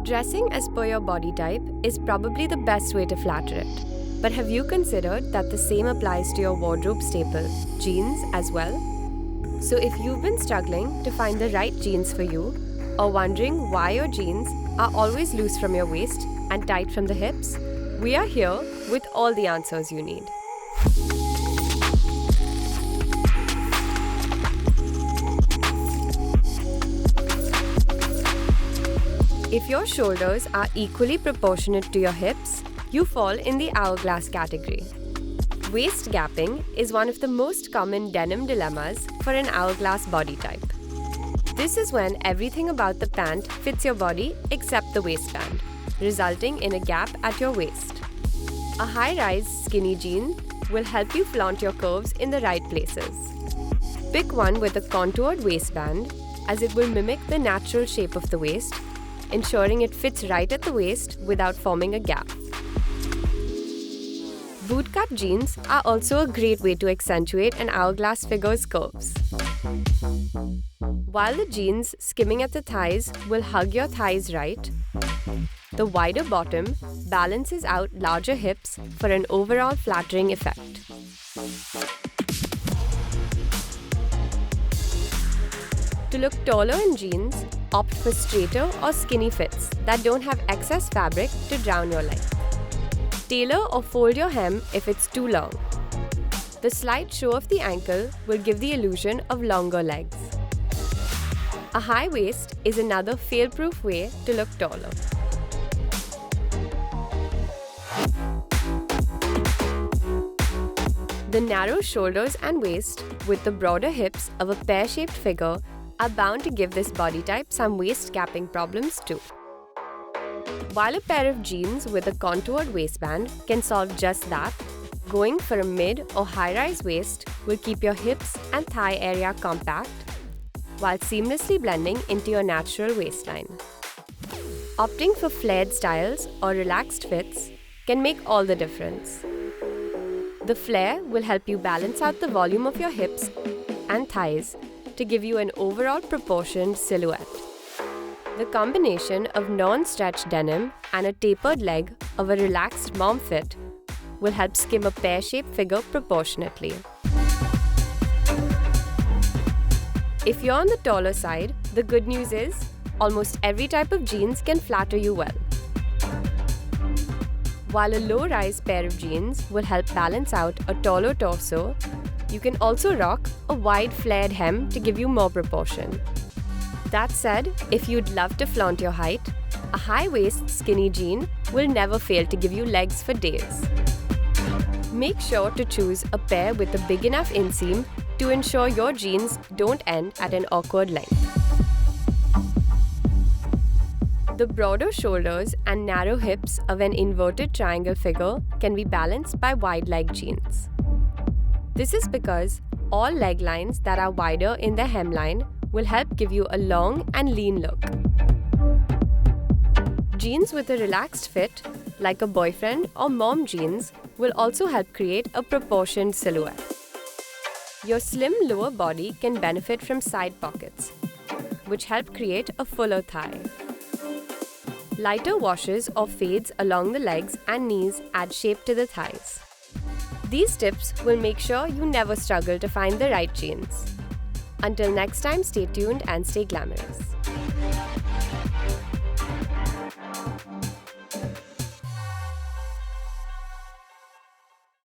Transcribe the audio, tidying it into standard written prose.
Dressing as per your body type is probably the best way to flatter it. But have you considered that the same applies to your wardrobe staple, jeans, as well? So if you've been struggling to find the right jeans for you, or wondering why your jeans are always loose from your waist and tight from the hips, we are here with all the answers you need. If your shoulders are equally proportionate to your hips, you fall in the hourglass category. Waist gapping is one of the most common denim dilemmas for an hourglass body type. This is when everything about the pant fits your body except the waistband, resulting in a gap at your waist. A high-rise skinny jean will help you flaunt your curves in the right places. Pick one with a contoured waistband, as it will mimic the natural shape of the waist, ensuring it fits right at the waist without forming a gap. Bootcut jeans are also a great way to accentuate an hourglass figure's curves. While the jeans skimming at the thighs will hug your thighs right, the wider bottom balances out larger hips for an overall flattering effect. To look taller in jeans, opt for straighter or skinny fits that don't have excess fabric to drown your length. Tailor or fold your hem if it's too long. The slight show of the ankle will give the illusion of longer legs. A high waist is another fail-proof way to look taller. The narrow shoulders and waist with the broader hips of a pear-shaped figure are bound to give this body type some waist gapping problems too. While a pair of jeans with a contoured waistband can solve just that, going for a mid or high-rise waist will keep your hips and thigh area compact while seamlessly blending into your natural waistline. Opting for flared styles or relaxed fits can make all the difference. The flare will help you balance out the volume of your hips and thighs to give you an overall proportioned silhouette. The combination of non-stretch denim and a tapered leg of a relaxed mom fit will help skim a pear-shaped figure proportionately. If you're on the taller side, the good news is almost every type of jeans can flatter you well. While a low-rise pair of jeans will help balance out a taller torso, you can also rock a wide flared hem to give you more proportion. That said, if you'd love to flaunt your height, a high-waist skinny jean will never fail to give you legs for days. Make sure to choose a pair with a big enough inseam to ensure your jeans don't end at an awkward length. The broader shoulders and narrow hips of an inverted triangle figure can be balanced by wide leg jeans. This is because all leg lines that are wider in the hemline will help give you a long and lean look. Jeans with a relaxed fit, like a boyfriend or mom jeans, will also help create a proportioned silhouette. Your slim lower body can benefit from side pockets, which help create a fuller thigh. Lighter washes or fades along the legs and knees add shape to the thighs. These tips will make sure you never struggle to find the right jeans. Until next time, stay tuned and stay glamorous.